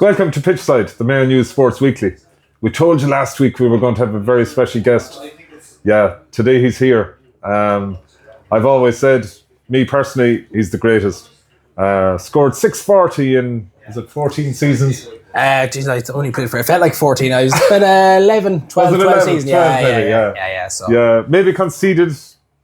Welcome to Pitchside, the Mayo Sports Weekly. We told you last week we were going to have a very special guest. Yeah, today he's here. I've always said, me personally, he's the greatest. Scored 640 in, 14 seasons? I only played for, it felt like 14. I was about 11, 12 seasons. Yeah, maybe conceded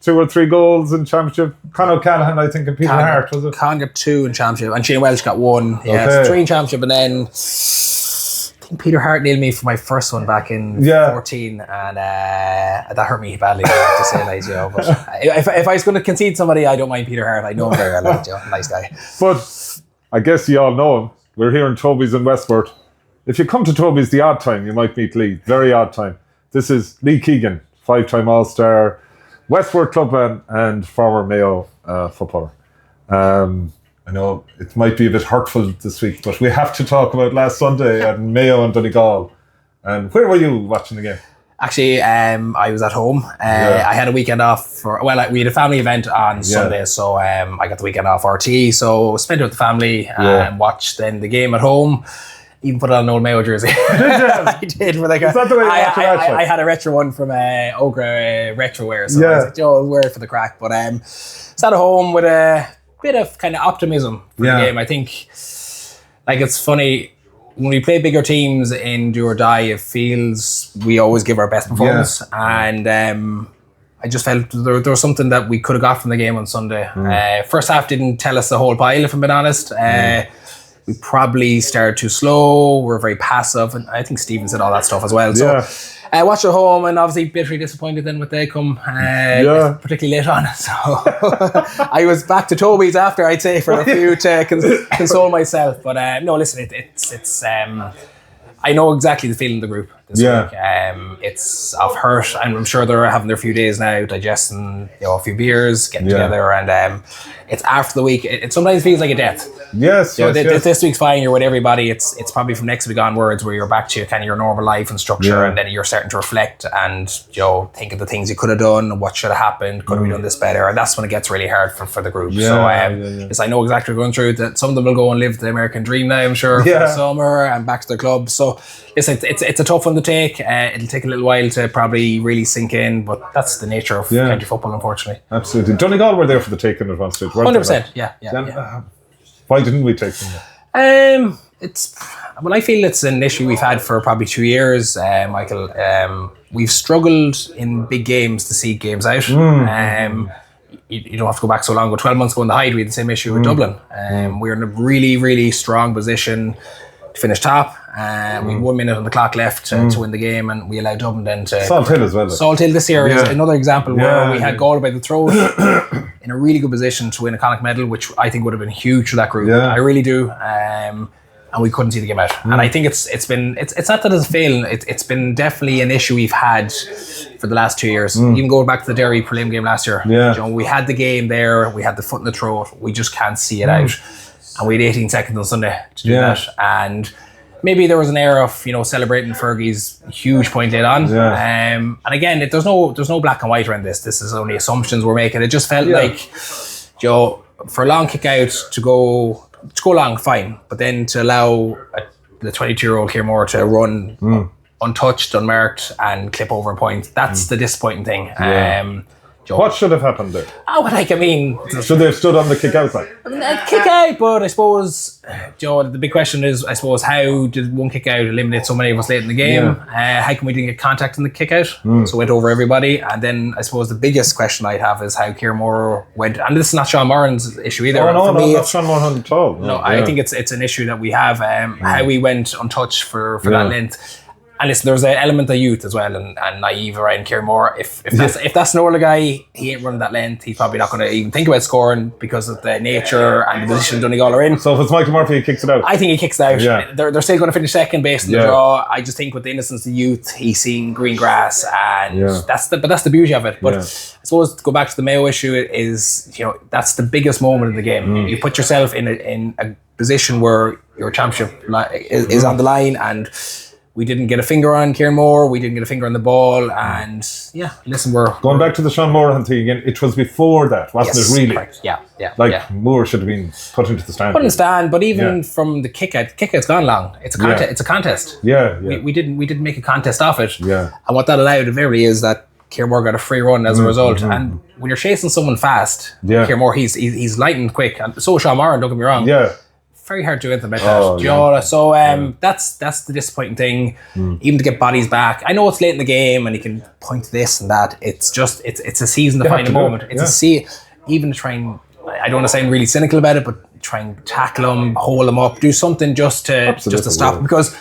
2 or 3 goals in Championship. Conor O'Callaghan, I think, and Peter Hart, was it? Con got 2 in Championship, and Shane Welsh got 1. Yeah, Okay. 3 in Championship, and then I think Peter Hart nailed me for my first one back in 14, and that hurt me badly, to say like, But if I was going to concede somebody, I don't mind Peter Hart. I know him very well, nice guy. But I guess you all know him. We're here in Toby's in Westport. If you come to Toby's the odd time, you might meet Lee. Very odd time. This is Lee Keegan, 5-time All-Star, Westport clubman and former Mayo footballer. I know it might be a bit hurtful this week, but we have to talk about last Sunday at Mayo and Donegal. And where were you watching the game? Actually, I was at home. I had a weekend off we had a family event on Sunday, so I got the weekend off RT. So spent it with the family and watched then the game at home. Even put on an old Mayo jersey. I did. For like Is that the way you watch I had a retro one from Ogra Retro Wear, so I was like, I'll wear it for the crack. But sat at home with a bit of kind of optimism for the game. I think, like, it's funny, when we play bigger teams in do or die, it feels we always give our best performance. And I just felt there was something that we could have got from the game on Sunday. First half didn't tell us the whole pile, if I'm being honest. We probably started too slow. We're very passive, and I think Stephen said all that stuff as well. So I watched at home, and obviously bitterly disappointed then with they come particularly late on. So I was back to Toby's after, I'd say, for a few to console myself. But no, listen, it's I know exactly the feeling of the group this week. It's of hurt, and I'm sure they're having their few days now, digesting a few beers, getting together, and it's after the week. It sometimes feels like a death. Yes. This week's fine. You're with everybody. It's probably from next week onwards where you're back to kind of your normal life and structure, and then you're starting to reflect and think of the things you could have done, what should have happened, could have we done this better, and that's when it gets really hard for the group. I know exactly what we're going through. That some of them will go and live the American dream now, I'm sure, for the summer and back to their club. So listen, it's a tough one to take. It'll take a little while to probably really sink in, but that's the nature of county football, unfortunately. Absolutely. Donegal were there for the taking at one stage, 100%. Yeah. Why didn't we take them? I feel it's an issue we've had for probably 2 years, Michael. We've struggled in big games to see games out. You don't have to go back so long, but 12 months ago in the Hyde, we had the same issue with Dublin. We're in a really, really strong position to finish top. We had 1 minute on the clock left to win the game, and we allowed Dublin then to... Salt Hill as well. Salt Hill this year is another example where we had Galway by the throat in a really good position to win a Connacht medal, which I think would have been huge for that group. I really do. And we couldn't see the game out. And I think it's not that it's failing. It's been definitely an issue we've had for the last 2 years. Even going back to the Derry prelim game last year. We had the game there. We had the foot in the throat. We just can't see it out. And we had 18 seconds on Sunday to do that. And maybe there was an air of celebrating Fergie's huge point late on. And again, there's no black and white around this. This is only assumptions we're making. It just felt like for a long kick out to go long, fine, but then to allow the 22-year-old Kiermore to run untouched, unmarked, and clip over a point. That's the disappointing thing. What should have happened there? Should they have stood on the kick out side? Kick out, but I suppose, the big question is, how did one kick out eliminate so many of us late in the game? How come we didn't get contact in the kick out? So it went over everybody. And then I suppose the biggest question I'd have is how Kiermore went, and this is not Sean Moran's issue either. Not Sean Moran at all. I think it's an issue that we have, how we went untouched for that length. And listen, there's an element of youth as well and naive around Kiermore. If that's an older guy, he ain't running that length. He's probably not going to even think about scoring because of the nature and the position Donegal are in. So if it's Michael Murphy, he kicks it out. I think he kicks it out. They're still going to finish second based on the draw. I just think with the innocence of youth, he's seen green grass, and that's the beauty of it. But I suppose to go back to the Mayo issue is that's the biggest moment in the game. You put yourself in a position where your championship is on the line, and We didn't get a finger on Kieran Moore. We didn't get a finger on the ball. And yeah, listen, we're going back to the Sean Moore thing again. It was before that, wasn't it? Really? Correct. Yeah. Moore should have been put into the stand. Put in the stand, but even from the kick-out's gone long. It's a contest. It's a contest. Yeah. We didn't make a contest off it. Yeah. And what that allowed very is that Kieran Moore got a free run as a result. And when you're chasing someone fast, Kieran Moore, he's lightning quick, and so is Sean Moran. Don't get me wrong. Yeah. Very hard to implement that. So that's the disappointing thing. Even to get bodies back. I know it's late in the game and you can point to this and that. It's just it's a season defining moment. It's even to try and, I don't want to sound really cynical about it, but try and tackle them, hold them up, do something just to stop them, because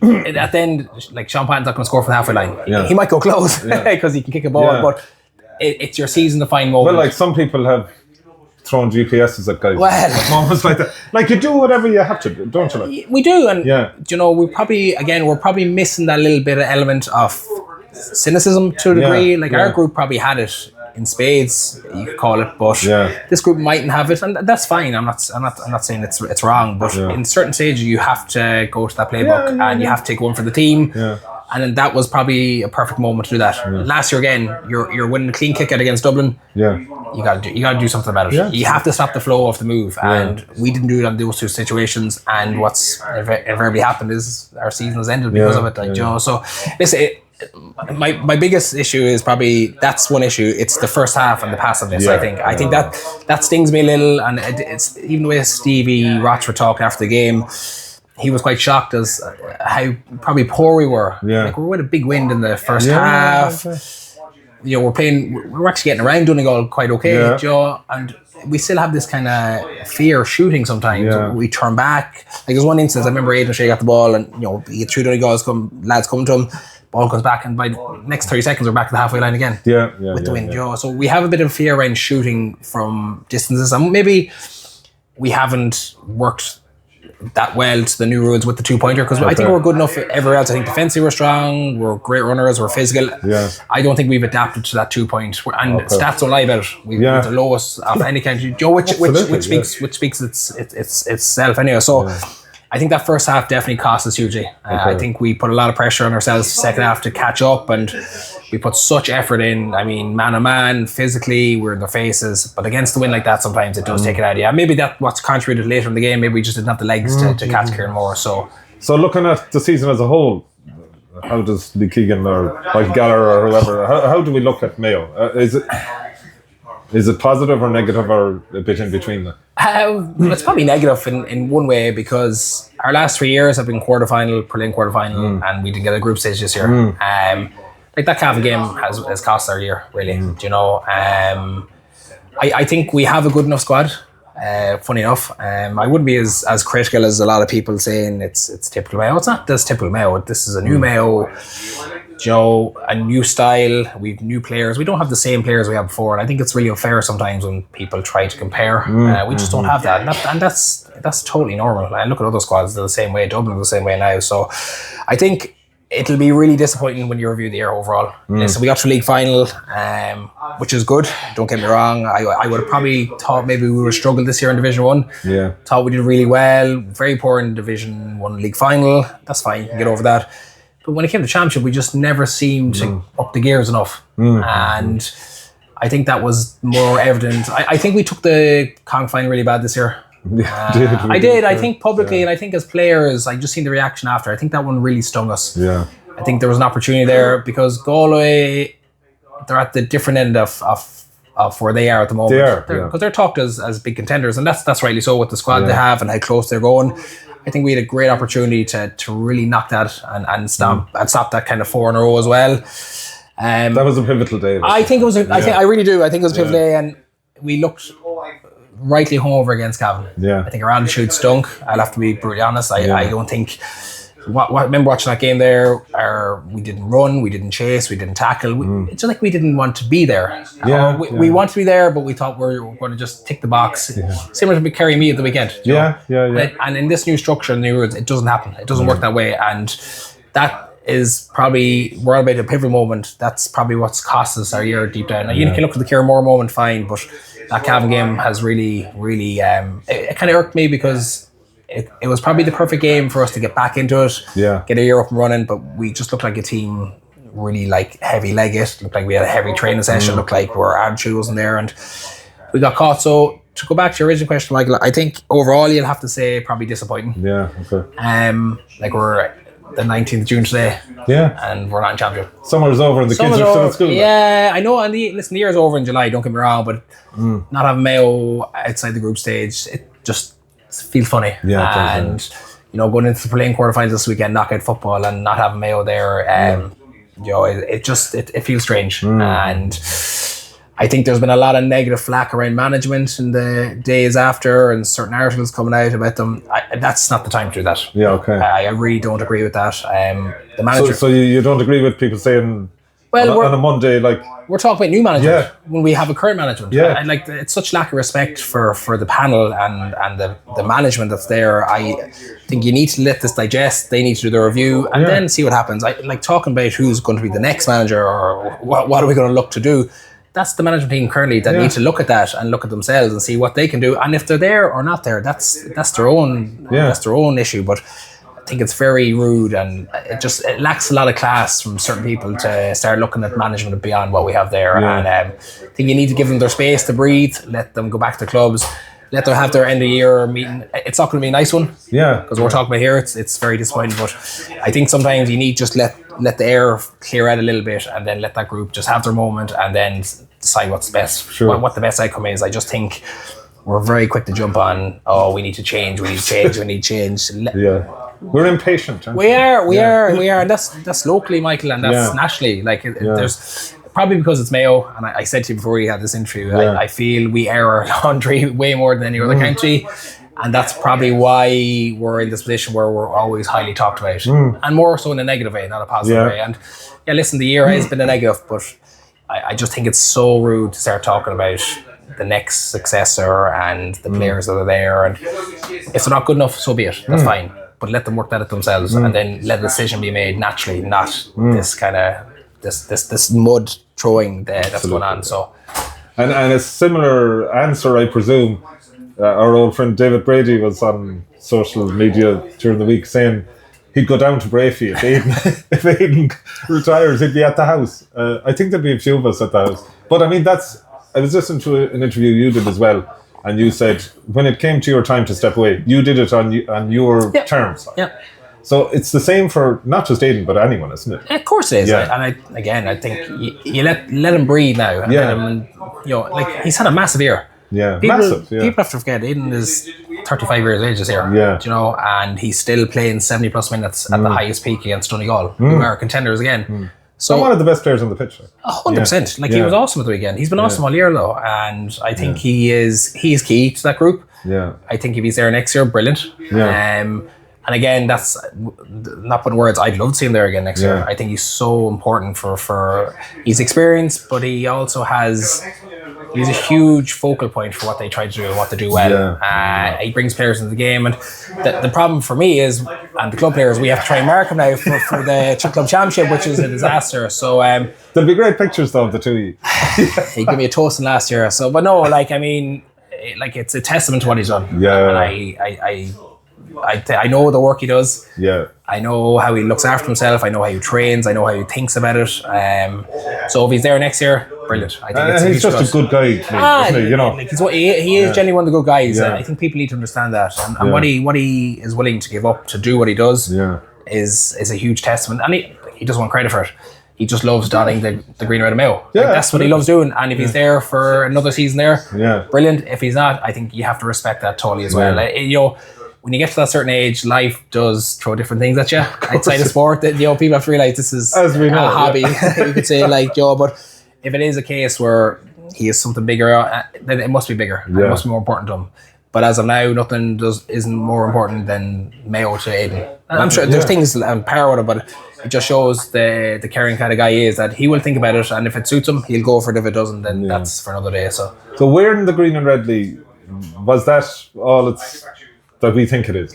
at the end, like, Sean Patton's not going to score from the halfway line. Yeah. He might go close because he can kick a ball, but it's your season defining moment. Well, like, some people have throwing GPSs at guys. Well, moments like that. Like, you do whatever you have to do, don't you? Like? We do, and you know, we're probably missing that little bit of element of cynicism to a degree. Like, our group probably had it in spades, you could call it, but this group mightn't have it, and that's fine. I'm not saying it's wrong, but in certain stages you have to go to that playbook and you have to take one for the team. And then that was probably a perfect moment to do that. Last year again, you're winning a clean kick out against Dublin. You gotta do something about it. You have to stop the flow of the move, and we didn't do it on those two situations. And what's invariably happened is our season has ended because of it. Like, you know, so listen, my biggest issue is probably, that's one issue. It's the first half and the passiveness. I think that stings me a little, and it's even the way Stevie Rochford talked after the game. He was quite shocked as how probably poor we were. Like, we were with a big wind in the first half. You know, we're actually getting around Donegal quite okay, Joe, and we still have this kind of fear of shooting sometimes. We turn back. Like, there's one instance, I remember Aidan O'Shea got the ball, and you know, he get through Donegal's lads come to him, ball comes back, and by the next 30 seconds we're back to the halfway line again. With the wind, Joe. So we have a bit of fear around shooting from distances, and maybe we haven't worked that well to the new rules with the 2-pointer, because I think we're good enough everywhere else. I think defensively we're strong, we're great runners, we're physical. I don't think we've adapted to that 2-point, and stats don't lie about it. We're the lowest of any country, which speaks itself anyway. So I think that first half definitely cost us hugely. I think we put a lot of pressure on ourselves second half to catch up, and we put such effort in. I mean, man on man, physically, we're in their faces. But against the wind like that, sometimes it does take it out of you. Maybe that's what's contributed later in the game. Maybe we just didn't have the legs to catch Kieran Moore. So looking at the season as a whole, how does Lee Keegan or Michael Gallagher or whoever, how do we look at Mayo? Is it positive or negative, or a bit in between? It's probably negative in one way, because our last 3 years have been quarterfinal, Berlin quarterfinal, and we didn't get a group stage this year. Like, that Cavan game has cost our year, really. Do you know? I think we have a good enough squad. Funny enough, I wouldn't be as critical as a lot of people saying it's typical Mayo. It's not this typical Mayo. This is a new Mayo. Joe, a new style. We've new players. We don't have the same players we had before, and I think it's really unfair sometimes when people try to compare. We just don't have that, and that's totally normal. And look at other squads; they're the same way. Dublin is the same way now. So, I think it'll be really disappointing when you review the year overall. So we got to league final, which is good. Don't get me wrong. I would have probably thought maybe we would struggle this year in Division 1. Thought we did really well. Very poor in Division 1 league final. That's fine. You can get over that. But when it came to championship, we just never seemed to up the gears enough. And I think that was more evident. I think we took the Cont final really bad this year. I did. I think publicly, and I think as players, I just seen the reaction after. I think that one really stung us. I think there was an opportunity there, because Galway, they're at the different end of where they are at the moment. They are, because they're talked as big contenders, and that's rightly so with the squad they have and how close they're going. I think we had a great opportunity to really knock that and stop that kind of 4 in a row as well. That was a pivotal day. I think it was. I really do. I think it was a pivotal day, and we looked rightly hungover against Cavan. I think our attitude stunk. I'll have to be brutally honest. I don't think. I remember watching that game there. We didn't run, we didn't chase, we didn't tackle. It's just like we didn't want to be there. We want to be there, but we thought we were going to just tick the box. Similar to Kerry Me at the weekend. And in this new structure, in the new rules, it doesn't happen. It doesn't work that way, and that is probably, we're about a pivotal moment. That's probably what's cost us our year deep down. Now, you can look at the Kieran Moore moment, fine, but that Cavan game has really, really, it kind of irked me, because it was probably the perfect game for us to get back into it, get a year up and running, but we just looked like a team really like heavy-legged, looked like we had a heavy training session, looked like our attitude wasn't there, and we got caught. So to go back to your original question, Michael, I think overall you'll have to say probably disappointing. Yeah, okay. Like we're the 19th of June today, and we're not in championship. Summer's over and the kids are still at school. Yeah, I know, and the year's over in July, don't get me wrong, but not having Mayo outside the group stage, it just feels funny. Yeah, and you know, going into the playing quarterfinals this weekend, knockout football, and not having Mayo there, you know, it feels strange. And I think there's been a lot of negative flack around management in the days after, and certain articles coming out about them. That's not the time to do that. Yeah, okay. I really don't agree with that. The manager. So you don't agree with people saying, on a Monday, like, we're talking about new management when we have a current management. And like, it's such lack of respect for the panel and the management that's there. I think you need to let this digest. They need to do the review and then see what happens. I like talking about who's going to be the next manager or what are we going to look to do. That's the management team currently that need to look at that and look at themselves and see what they can do. And if they're there or not there, that's their own issue. But I think it's very rude, and it lacks a lot of class from certain people to start looking at management beyond what we have there. And I think you need to give them their space to breathe, let them go back to clubs, let them have their end of year meeting. It's not going to be a nice one, because we're talking about here. It's very disappointing, but I think sometimes you need just let the air clear out a little bit, and then let that group just have their moment, and then decide what's best. What the best outcome is. I just think we're very quick to jump on. Oh, we need to change. We need to change. We're impatient. We are, and that's locally, Michael, and that's nationally. Like there's probably because it's Mayo, and I said to you before you had this interview, I feel we air our laundry way more than any other county, and that's probably why we're in this position where we're always highly talked about, and more so in a negative way, not a positive way. And listen, the year has been a negative, but I just think it's so rude to start talking about the next successor and the players that are there, and if they're not good enough, so be it. That's fine. But let them work that out themselves, and then let the decision be made naturally, not this kind of this mud throwing that's going on. So, and a similar answer, I presume. Our old friend David Brady was on social media during the week saying he'd go down to Brafey if Aiden retires. He'd be at the house. I think there'd be a few of us at the house. But I mean, I was listening to an interview you did as well. And you said when it came to your time to step away, you did it on your terms. So it's the same for not just Aiden, but anyone, isn't it? Of course it is. And I think you let him breathe now. And like he's had a massive year. Massive. People have to forget Aiden is 35 years of age this year. You know, and he's still playing 70+ minutes at the highest peak against Donegal, who are contenders again. So one of the best players on the pitch. 100%. Like he was awesome at the weekend. He's been awesome all year though, and I think he is key to that group. I think if he's there next year, brilliant. And again, that's not putting words. I'd love to see him there again next year. I think he's so important for his experience, but he also he's a huge focal point for what they try to do and what they do well. He brings players into the game, and the problem for me is, and the club players, we have to try and mark him now for the club championship, which is a disaster. So there'll be great pictures though of the two of you. He gave me a toasting last year. So, but no, like I mean, like it's a testament to what he's done. And I know the work he does. I know how he looks after himself. I know how he trains. I know how he thinks about it. So if he's there next year, brilliant. I think he's just a good guy, isn't he? You know, like he is genuinely one of the good guys. I think people need to understand that, and what he is willing to give up to do what he does is a huge testament. And he doesn't want credit for it. He just loves donning the green, red and Mayo. That's what he loves doing. And if he's there for another season there, brilliant. If he's not, I think you have to respect that totally as well. You know, when you get to that certain age, life does throw different things at you outside of sport. You know, people have to realise this is a hobby. You could say, like, Joe, but if it is a case where he is something bigger, then it must be bigger. It must be more important to him. But as of now, nothing isn't more important than Mayo to Aiden. And I'm sure there's things and power with it, but it just shows the caring kind of guy he is, that he will think about it, and if it suits him, he'll go for it. If it doesn't, then that's for another day. So wearing the green and red, Lee, was that all that we think it is?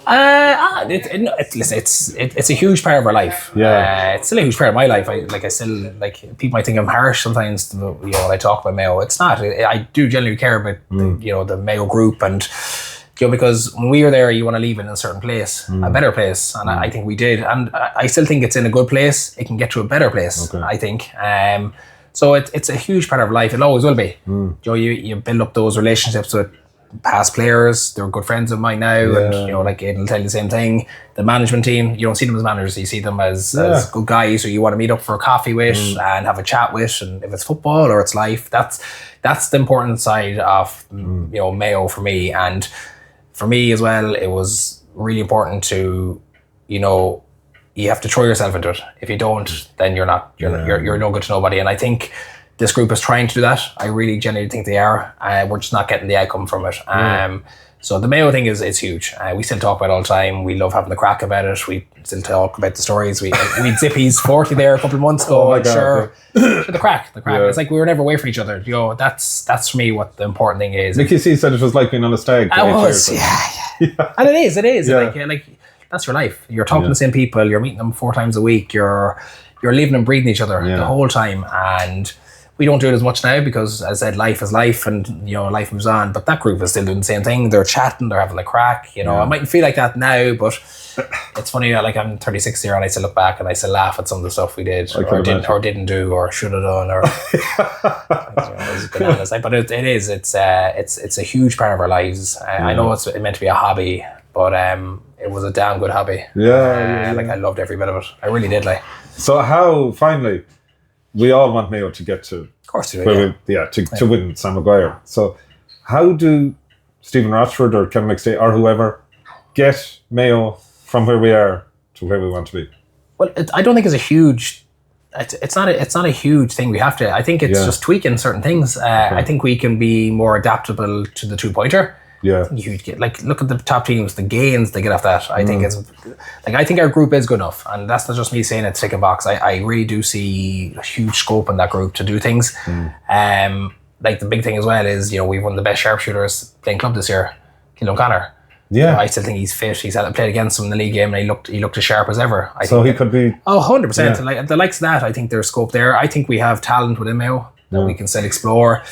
It's a huge part of our life. It's still a huge part of my life. People might think I'm harsh sometimes, when I talk about Mayo. It's not. I do genuinely care about the Mayo group and because when we were there, you want to leave it in a certain place, a better place, and I think we did, and I still think it's in a good place. It can get to a better place, I think. So it's a huge part of life. It always will be. You build up those relationships with past players. They're good friends of mine now, and like Aidan will tell you the same thing. The management team, you don't see them as managers, you see them as good guys who you want to meet up for a coffee with and have a chat with. And if it's football or it's life, that's the important side of Mayo for me. And for me as well, it was really important to, you have to throw yourself into it. If you don't, then you're no good to nobody. And I think this group is trying to do that. I really genuinely think they are. We're just not getting the outcome from it. So the Mayo thing is huge. We still talk about it all the time. We love having the crack about it. We still talk about the stories. We Zippy's 40 there a couple of months ago. The crack. Yeah. It's like we were never away from each other. That's for me what the important thing is. Nicky C said it was like being on a stag. I was, yeah. And it is. Yeah. Like that's your life. You're talking to the same people. You're meeting them 4 times a week. You're living and breathing each other the whole time. And we don't do it as much now because, as I said, life is life, and life moves on. But that group is still doing the same thing. They're chatting, they're having a crack. I mightn't feel like that now, but it's funny. Like, I'm 36 year, and I still look back and I still laugh at some of the stuff we did, or didn't do, or should have done, or it was bananas. But it's a huge part of our lives. I know it's meant to be a hobby, but it was a damn good hobby. Like, I loved every bit of it. I really did. Like, so how finally. We all want Mayo to get to, of course, to win Sam Maguire. So, how do Stephen Rochford or Kevin McStay or whoever get Mayo from where we are to where we want to be? Well, I don't think it's a huge. It's not a huge thing. We have to. I think it's just tweaking certain things. I think we can be more adaptable to the 2-pointer. Yeah, like look at the top teams, the gains they get off that. I think it's like, I think our group is good enough, and that's not just me saying it to tick a box. I really do see a huge scope in that group to do things. Like, the big thing as well is we've one of the best sharpshooters playing club this year, Cillian O'Connor. Yeah, I still think he's fit. He's played against him in the league game, and he looked as sharp as ever. He could be 100%. Like the likes of that, I think there's scope there. I think we have talent within Mayo that we can still explore.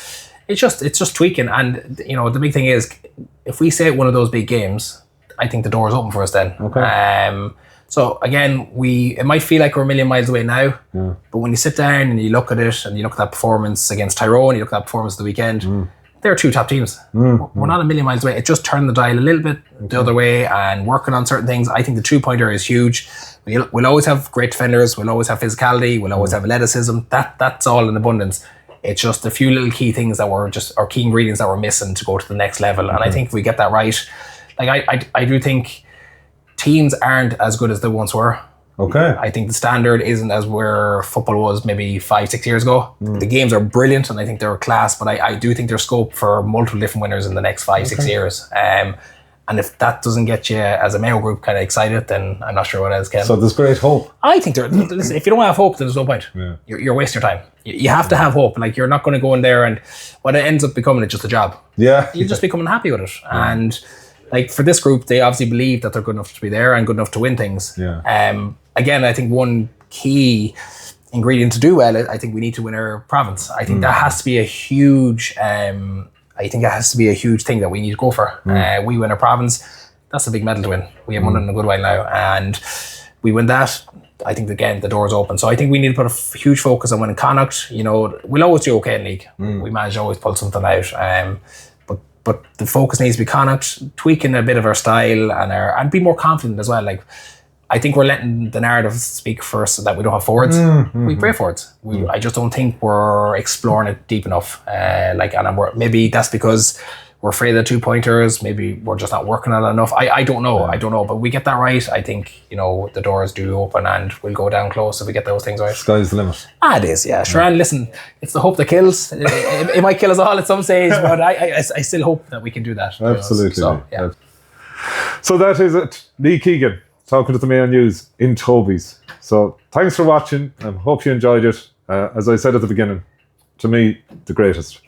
It's just tweaking, and the big thing is, if we say one of those big games, I think the door is open for us then. Okay. So again, it might feel like we're a million miles away now, but when you sit down and you look at it, and you look at that performance against Tyrone, you look at that performance of the weekend, they're 2 top teams. We're not a million miles away. It just turned the dial a little bit the other way, and working on certain things. I think the 2-pointer is huge. We'll always have great defenders. We'll always have physicality. We'll always have athleticism. That's all in abundance. It's just a few little key things or key ingredients that we're missing to go to the next level. And I think if we get that right, like I do think teams aren't as good as they once were. Okay. I think the standard isn't as where football was maybe 5-6 years ago. The games are brilliant, and I think they're class, but I do think there's scope for multiple different winners in the next 5-6 years. And if that doesn't get you as a Mayo group kind of excited, then I'm not sure what else can. So there's great hope. I think listen, if you don't have hope, then there's no point. Yeah. You're wasting your time. You have to have hope. Like, you're not going to go in there and what it ends up becoming is just a job. Yeah. You'll just become unhappy with it. Yeah. And like, for this group, they obviously believe that they're good enough to be there and good enough to win things. Yeah. Again, I think one key ingredient to do well, I think we need to win our province. I think that has to be a huge thing that we need to go for. We win a province, that's a big medal to win. We haven't won it in a good while now, and we win that. I think, again, the door's open. So I think we need to put a huge focus on winning Connacht. We'll always do okay in league. We manage to always pull something out. But the focus needs to be Connacht, tweaking a bit of our style and be more confident as well. Like, I think we're letting the narrative speak for us that we don't have forwards. We play forwards. I just don't think we're exploring it deep enough. Maybe that's because we're afraid of the 2-pointers. Maybe we're just not working on it enough. I don't know. I don't know. But we get that right, I think, the doors do open, and we'll go down close if we get those things right. Sky's the limit. It is, yeah. Sure, and listen, it's the hope that kills. It might kill us all at some stage, but I still hope that we can do that. Absolutely. So, yeah. So that is it. Lee Keegan talking to the Mayo News in Toby's. So thanks for watching. I hope you enjoyed it. As I said at the beginning, to me, the greatest.